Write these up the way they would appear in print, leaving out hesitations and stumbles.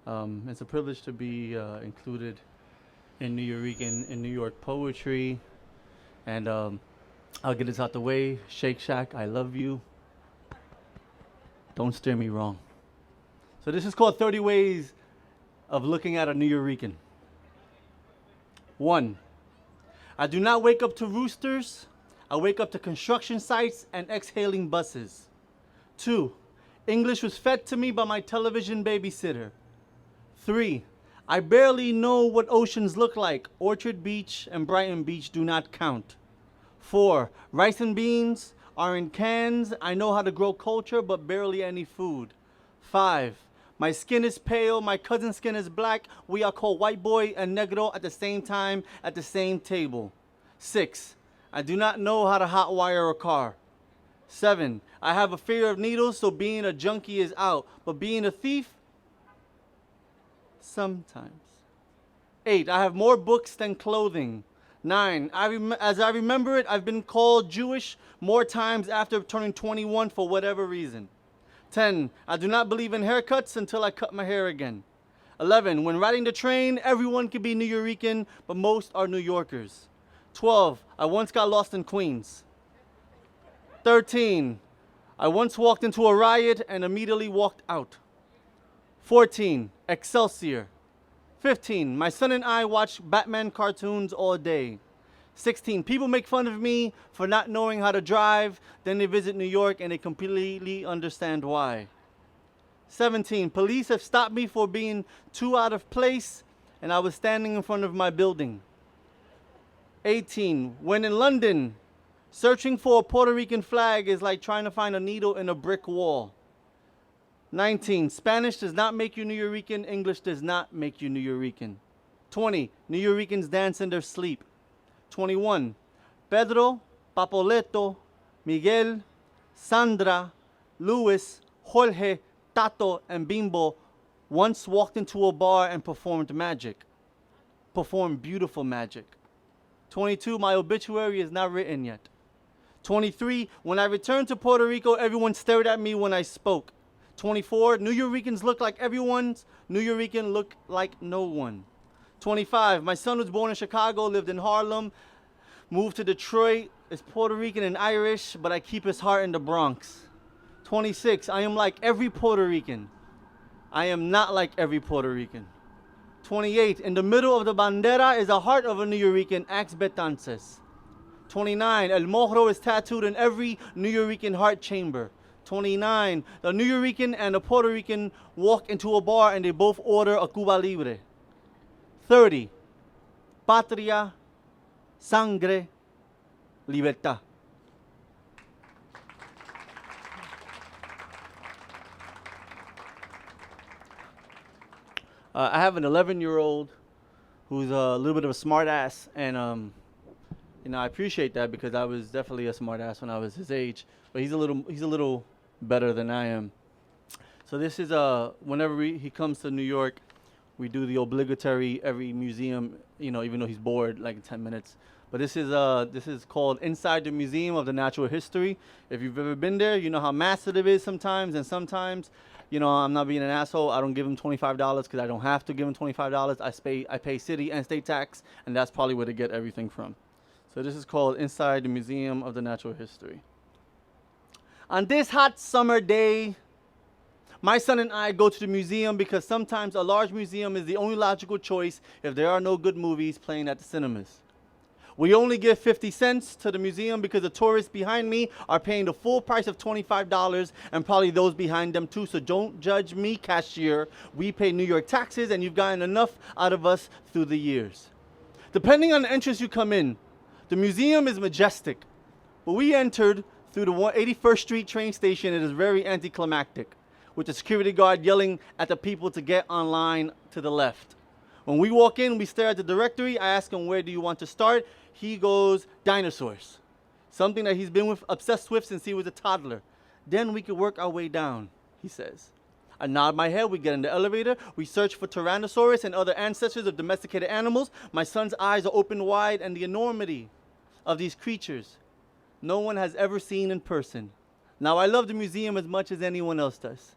It's a privilege to be included in New York poetry, and I'll get this out the way. Shake Shack, I love you. Don't steer me wrong. So this is called 30 Ways of Looking at a New Yorican. 1. I do not wake up to roosters. I wake up to construction sites and exhaling buses. 2. English was fed to me by my television babysitter. 3. I barely know what oceans look like. Orchard Beach and Brighton Beach do not count. 4. Rice and beans are in cans. I know how to grow culture, but barely any food. 5. My skin is pale. My cousin's skin is black. We are called white boy and negro at the same time at the same table. 6. I do not know how to hotwire a car. 7. I have a fear of needles, so being a junkie is out. But being a thief, sometimes. 8. I have more books than clothing. 9. As I remember it, I've been called Jewish more times after turning 21 for whatever reason. 10. I do not believe in haircuts until I cut my hair again. 11. When riding the train, everyone can be New Yorican, but most are New Yorkers. 12. I once got lost in Queens. 13. I once walked into a riot and immediately walked out. 14. Excelsior. 15. My son and I watch Batman cartoons all day. 16. People make fun of me for not knowing how to drive. Then they visit New York and they completely understand why. 17. Police have stopped me for being too out of place and I was standing in front of my building. 18. When in London, searching for a Puerto Rican flag is like trying to find a needle in a brick wall. 19. Spanish does not make you New Yorican. English does not make you New Yorican. 20. New Yoricans dance in their sleep. 21. Pedro, Papoleto, Miguel, Sandra, Luis, Jorge, Tato, and Bimbo once walked into a bar and performed magic. Performed beautiful magic. 22. My obituary is not written yet. 23. When I returned to Puerto Rico, everyone stared at me when I spoke. 24. New Yoricans look like everyone's. New Yorican look like no one. 25. My son was born in Chicago, lived in Harlem, moved to Detroit, is Puerto Rican and Irish, but I keep his heart in the Bronx. 26. I am like every Puerto Rican. I am not like every Puerto Rican. 28. In the middle of the bandera is the heart of a New Yorican, Ax Betances. 29. El Mojro is tattooed in every New Yorican heart chamber. 29. The New Yorican and the Puerto Rican walk into a bar and they both order a Cuba Libre. 30. Patria, sangre, libertad. I have an 11-year-old who's a little bit of a smart ass, and I appreciate that because I was definitely a smart ass when I was his age, but he's a little better than I am. So this is whenever he comes to New York, we do the obligatory every museum, even though he's bored, like in 10 minutes. But this is called Inside the Museum of the Natural History. If you've ever been there, you know how massive it is sometimes, and sometimes, I'm not being an asshole. I don't give him $25 because I don't have to give him $25. I pay city and state tax, and that's probably where they get everything from. So this is called Inside the Museum of the Natural History. On this hot summer day, my son and I go to the museum because sometimes a large museum is the only logical choice if there are no good movies playing at the cinemas. We only give 50 cents to the museum because the tourists behind me are paying the full price of $25 and probably those behind them too. So don't judge me, cashier. We pay New York taxes and you've gotten enough out of us through the years. Depending on the entrance you come in, the museum is majestic, but we entered through the 81st Street train station. It is very anticlimactic, with the security guard yelling at the people to get online to the left. When we walk in, we stare at the directory. I ask him, where do you want to start? He goes, dinosaurs. Something that he's been obsessed with since he was a toddler. Then we could work our way down, he says. I nod my head, we get in the elevator, we search for Tyrannosaurus and other ancestors of domesticated animals. My son's eyes are open wide and the enormity of these creatures no one has ever seen in person. Now, I love the museum as much as anyone else does.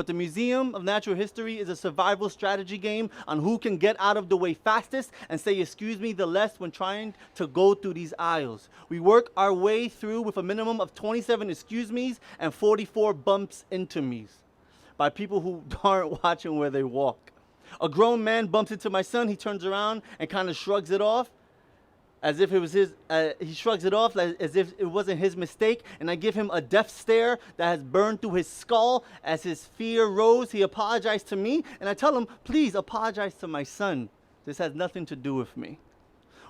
but the Museum of Natural History is a survival strategy game on who can get out of the way fastest and say excuse me the less when trying to go through these aisles. We work our way through with a minimum of 27 excuse me's and 44 bumps into me's by people who aren't watching where they walk. A grown man bumps into my son. He turns around and kind of shrugs it off as if it was his, he shrugs it off as if it wasn't his mistake, and I give him a death stare that has burned through his skull. As his fear rose, he apologized to me, and I tell him, please apologize to my son. This has nothing to do with me.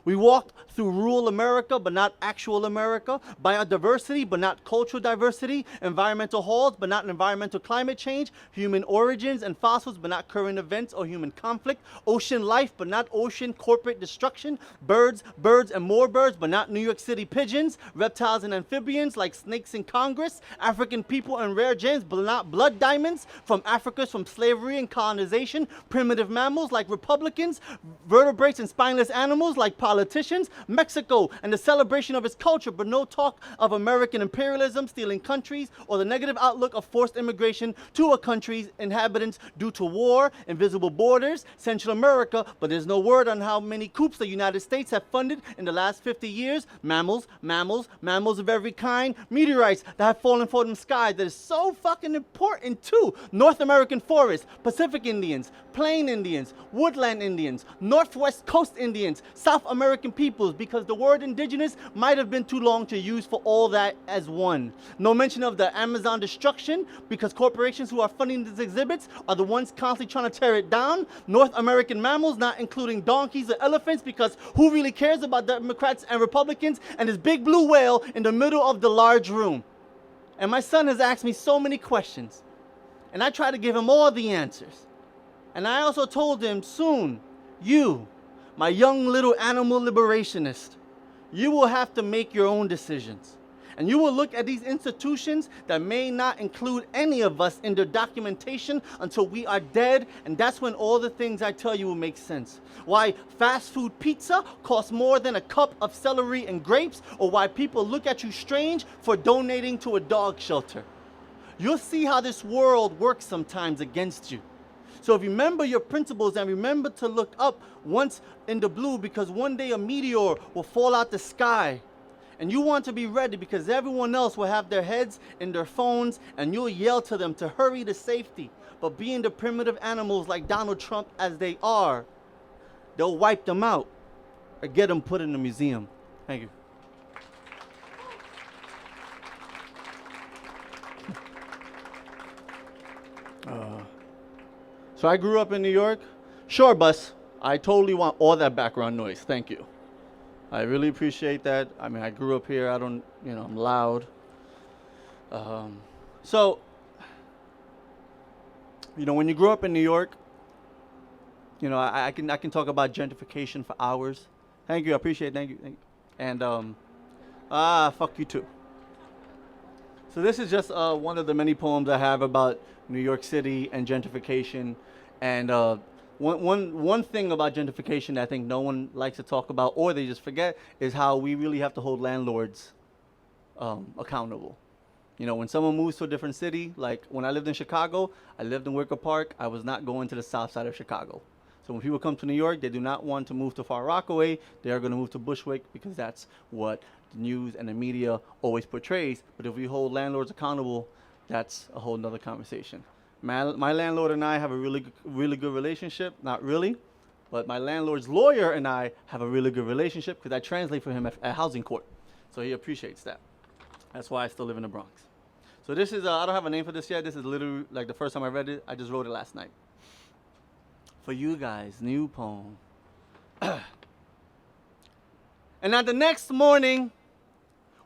We walked through rural America, but not actual America. Biodiversity, but not cultural diversity. Environmental halls, but not environmental climate change. Human origins and fossils, but not current events or human conflict. Ocean life, but not ocean corporate destruction. Birds and more birds, but not New York City pigeons. Reptiles and amphibians, like snakes in Congress. African people and rare gems, but not blood diamonds. From Africa's from slavery and colonization. Primitive mammals, like Republicans. Vertebrates and spineless animals, like politicians, Mexico and the celebration of its culture, but no talk of American imperialism, stealing countries, or the negative outlook of forced immigration to a country's inhabitants due to war, invisible borders, Central America, but there's no word on how many coups the United States have funded in the last 50 years, mammals of every kind, meteorites that have fallen from the sky that is so fucking important too, North American forests, Pacific Indians, Plain Indians, Woodland Indians, Northwest Coast Indians, South American peoples, because the word indigenous might have been too long to use for all that as one. No mention of the Amazon destruction, because corporations who are funding these exhibits are the ones constantly trying to tear it down. North American mammals, not including donkeys or elephants, because who really cares about Democrats and Republicans and this big blue whale in the middle of the large room? And my son has asked me so many questions, and I try to give him all the answers. And I also told him, soon, you, my young little animal liberationist, you will have to make your own decisions. And you will look at these institutions that may not include any of us in their documentation until we are dead, and that's when all the things I tell you will make sense. Why fast food pizza costs more than a cup of celery and grapes, or why people look at you strange for donating to a dog shelter. You'll see how this world works sometimes against you. So if you remember your principles and remember to look up once in the blue, because one day a meteor will fall out the sky. And you want to be ready because everyone else will have their heads in their phones and you'll yell to them to hurry to safety. But being the primitive animals like Donald Trump as they are, they'll wipe them out or get them put in a museum. Thank you. So I grew up in New York. Sure, bus. I totally want all that background noise. Thank you. I really appreciate that. I mean, I grew up here. I don't, I'm loud. So, when you grow up in New York, I can talk about gentrification for hours. Thank you. I appreciate it. Thank you. And, fuck you too. So this is just one of the many poems I have about New York City and gentrification. And one thing about gentrification that I think no one likes to talk about, or they just forget, is how we really have to hold landlords accountable. When someone moves to a different city, like when I lived in Chicago, I lived in Wicker Park, I was not going to the south side of Chicago. So when people come to New York, they do not want to move to Far Rockaway, they are going to move to Bushwick because that's what the news and the media always portrays. But if we hold landlords accountable, that's a whole nother conversation. My landlord and I have a really good relationship. Not really, but my landlord's lawyer and I have a really good relationship because I translate for him at housing court. So he appreciates that. That's why I still live in the Bronx. So this is, I don't have a name for this yet. This is literally like the first time I read it. I just wrote it last night. For you guys, new poem. And now the next morning,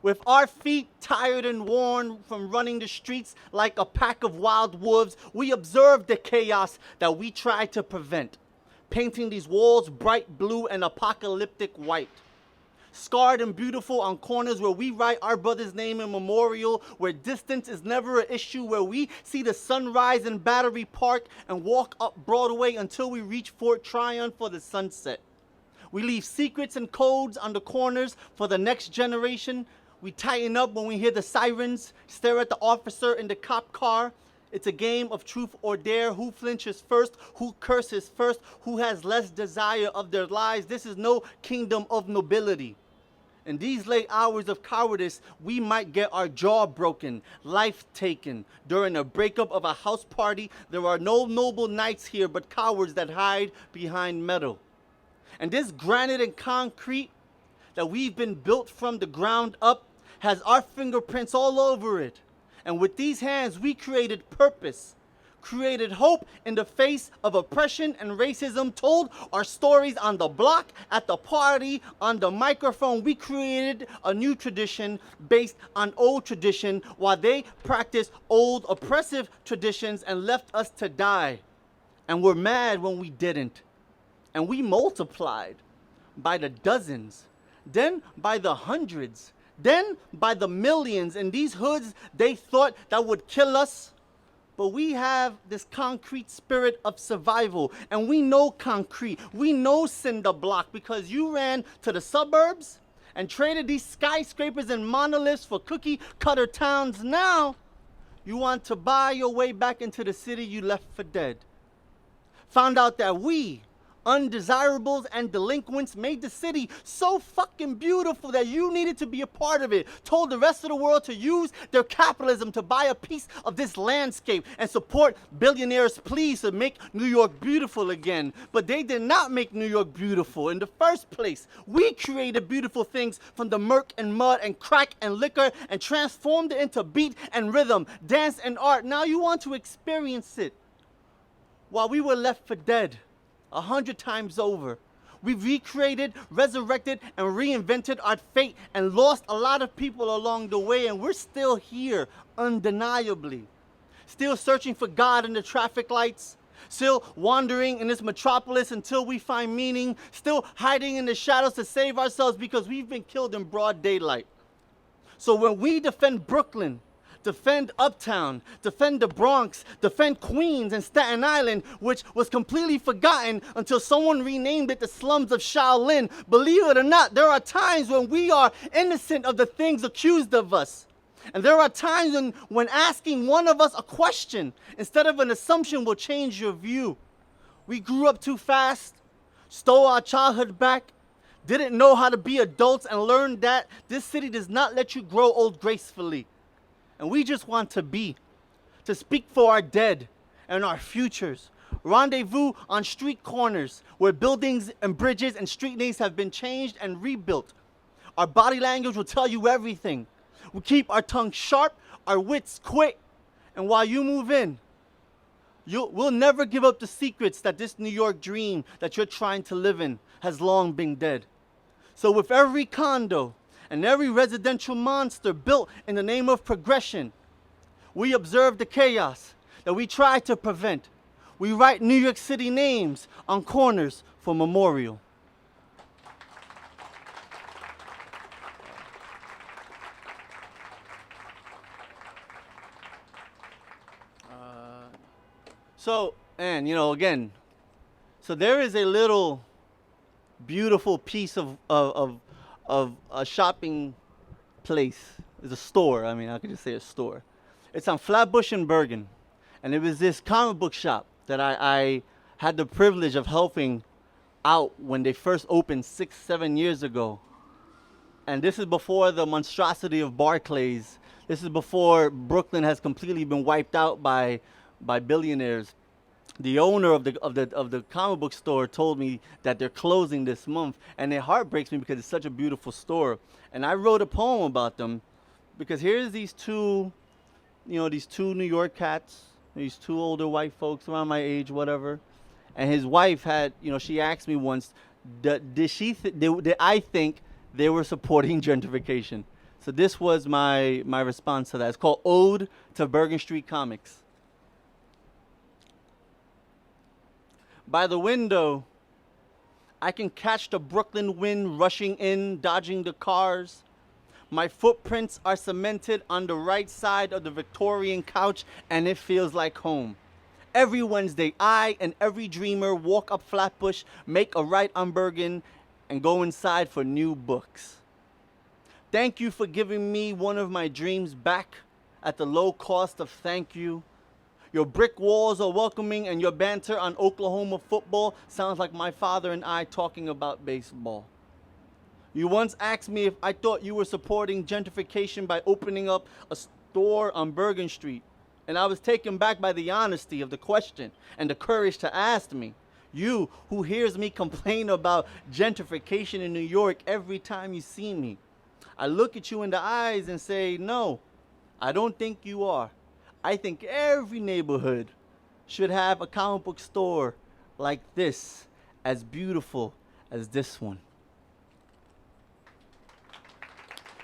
with our feet tired and worn from running the streets like a pack of wild wolves, we observe the chaos that we try to prevent, painting these walls bright blue and apocalyptic white. Scarred and beautiful on corners where we write our brother's name in memorial, where distance is never an issue, where we see the sunrise in Battery Park and walk up Broadway until we reach Fort Tryon for the sunset. We leave secrets and codes on the corners for the next generation. We tighten up when we hear the sirens, stare at the officer in the cop car. It's a game of truth or dare. Who flinches first? Who curses first? Who has less desire of their lives? This is no kingdom of nobility. In these late hours of cowardice, we might get our jaw broken, life taken. During a breakup of a house party, there are no noble knights here, but cowards that hide behind metal. And this granite and concrete that we've been built from the ground up has our fingerprints all over it. And with these hands, we created purpose, created hope in the face of oppression and racism, told our stories on the block, at the party, on the microphone. We created a new tradition based on old tradition while they practiced old oppressive traditions and left us to die. And we're mad when we didn't. And we multiplied by the dozens, then by the hundreds, then by the millions. In these hoods, they thought that would kill us. But we have this concrete spirit of survival, and we know concrete. We know cinder block because you ran to the suburbs and traded these skyscrapers and monoliths for cookie cutter towns. Now, you want to buy your way back into the city you left for dead. Found out that we, undesirables and delinquents, made the city so fucking beautiful that you needed to be a part of it. Told the rest of the world to use their capitalism to buy a piece of this landscape and support billionaires' pleas to make New York beautiful again. But they did not make New York beautiful in the first place. We created beautiful things from the murk and mud and crack and liquor and transformed it into beat and rhythm, dance and art. Now you want to experience it while we were left for dead. 100 times over. We've recreated, resurrected, and reinvented our fate and lost a lot of people along the way, and we're still here, undeniably. Still searching for God in the traffic lights, still wandering in this metropolis until we find meaning, still hiding in the shadows to save ourselves because we've been killed in broad daylight. So when we defend Brooklyn, defend Uptown, defend the Bronx, defend Queens and Staten Island, which was completely forgotten until someone renamed it the slums of Shaolin. Believe it or not, there are times when we are innocent of the things accused of us. And there are times when asking one of us a question instead of an assumption will change your view. We grew up too fast, stole our childhood back, didn't know how to be adults, and learned that this city does not let you grow old gracefully. And we just want to speak for our dead and our futures. Rendezvous on street corners where buildings and bridges and street names have been changed and rebuilt. Our body language will tell you everything. We keep our tongue sharp, our wits quick. And while you move in, we'll never give up the secrets that this New York dream that you're trying to live in has long been dead. So with every condo and every residential monster built in the name of progression, we observe the chaos that we try to prevent. We write New York City names on corners for memorial. Again, so there is a little beautiful piece of a shopping place. It's a store. I could just say a store. It's on Flatbush and Bergen. And it was this comic book shop that I had the privilege of helping out when they first opened 6-7 years ago. And this is before the monstrosity of Barclays. This is before Brooklyn has completely been wiped out by billionaires. The owner of the comic book store told me that they're closing this month, and it heartbreaks me because it's such a beautiful store. And I wrote a poem about them because here's these two New York cats, these two older white folks around my age, whatever. And his wife had, she asked me once, did I think they were supporting gentrification? So this was my response to that. It's called Ode to Bergen Street Comics. By the window, I can catch the Brooklyn wind rushing in, dodging the cars. My footprints are cemented on the right side of the Victorian couch, and it feels like home. Every Wednesday, I and every dreamer walk up Flatbush, make a right on Bergen, and go inside for new books. Thank you for giving me one of my dreams back at the low cost of thank you. Your brick walls are welcoming, and your banter on Oklahoma football sounds like my father and I talking about baseball. You once asked me if I thought you were supporting gentrification by opening up a store on Bergen Street. And I was taken back by the honesty of the question and the courage to ask me. You who hears me complain about gentrification in New York every time you see me. I look at you in the eyes and say, no, I don't think you are. I think every neighborhood should have a comic book store like this, as beautiful as this one.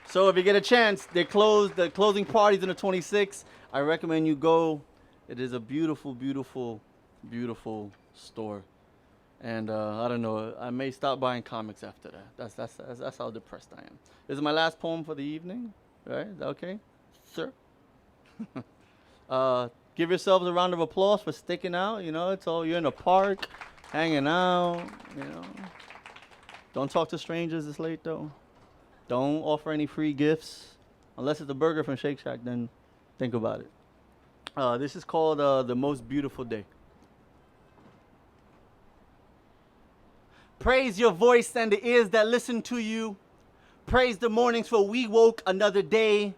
So if you get a chance, the closing party's on the 26th. I recommend you go. It is a beautiful, beautiful, beautiful store. And I don't know, I may stop buying comics after that. That's how depressed I am. This is my last poem for the evening. Right? Is that okay, sir? Give yourselves a round of applause for sticking out. You know, it's all, you're in the park, hanging out, you know. Don't talk to strangers this late, though. Don't offer any free gifts. Unless it's a burger from Shake Shack, then think about it. This is called The Most Beautiful Day. Praise your voice and the ears that listen to you. Praise the mornings for we woke another day.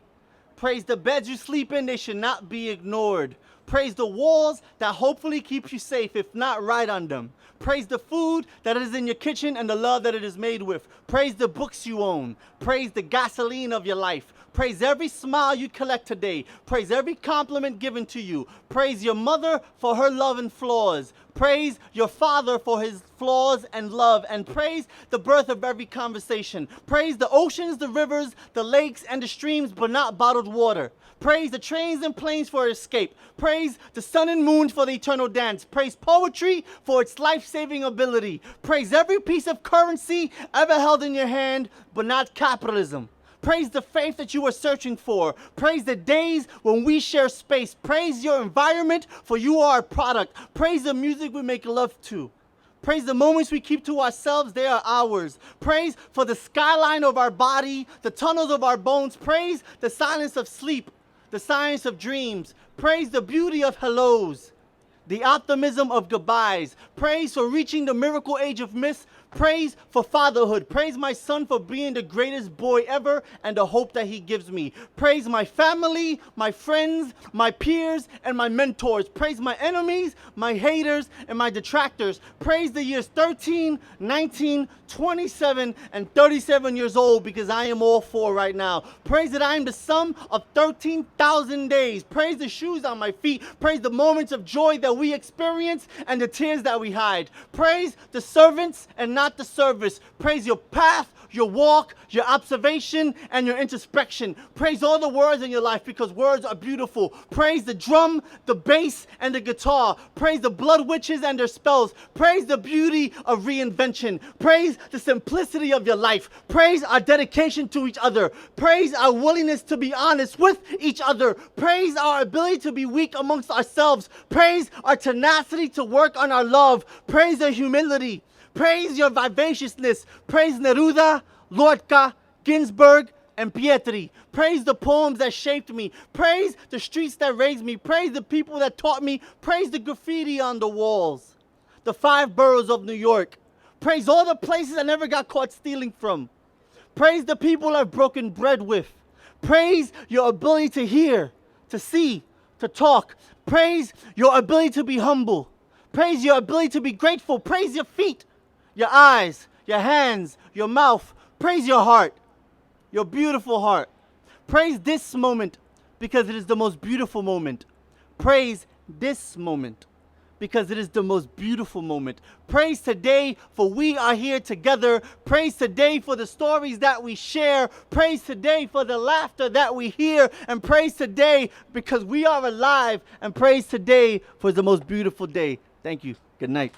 Praise the beds you sleep in, they should not be ignored. Praise the walls that hopefully keep you safe, if not right on them. Praise the food that is in your kitchen and the love that it is made with. Praise the books you own. Praise the gasoline of your life. Praise every smile you collect today. Praise every compliment given to you. Praise your mother for her love and flaws. Praise your father for his flaws and love. And praise the birth of every conversation. Praise the oceans, the rivers, the lakes, and the streams, but not bottled water. Praise the trains and planes for escape. Praise the sun and moon for the eternal dance. Praise poetry for its life-saving ability. Praise every piece of currency ever held in your hand, but not capitalism. Praise the faith that you are searching for. Praise the days when we share space. Praise your environment, for you are a product. Praise the music we make love to. Praise the moments we keep to ourselves, they are ours. Praise for the skyline of our body, the tunnels of our bones. Praise the silence of sleep, the science of dreams. Praise the beauty of hellos, the optimism of goodbyes. Praise for reaching the miracle age of myths. Praise for fatherhood. Praise my son for being the greatest boy ever and the hope that he gives me. Praise my family, my friends, my peers, and my mentors. Praise my enemies, my haters, and my detractors. Praise the years 13, 19, 27, and 37 years old, because I am all four right now. Praise that I am the sum of 13,000 days. Praise the shoes on my feet. Praise the moments of joy that we experience and the tears that we hide. Praise the servants and not the service. Praise your path, your walk, your observation, and your introspection. Praise all the words in your life, because words are beautiful. Praise the drum, the bass, and the guitar. Praise the blood witches and their spells. Praise the beauty of reinvention. Praise the simplicity of your life. Praise our dedication to each other. Praise our willingness to be honest with each other. Praise our ability to be weak amongst ourselves. Praise our tenacity to work on our love. Praise our humility. Praise your vivaciousness. Praise Neruda, Lorca, Ginsberg, and Pietri. Praise the poems that shaped me. Praise the streets that raised me. Praise the people that taught me. Praise the graffiti on the walls. The 5 boroughs of New York. Praise all the places I never got caught stealing from. Praise the people I've broken bread with. Praise your ability to hear, to see, to talk. Praise your ability to be humble. Praise your ability to be grateful. Praise your feet, your eyes, your hands, your mouth. Praise your heart, your beautiful heart. Praise this moment, because it is the most beautiful moment. Praise this moment, because it is the most beautiful moment. Praise today, for we are here together. Praise today for the stories that we share. Praise today for the laughter that we hear. And praise today because we are alive. And praise today for the most beautiful day. Thank you. Good night.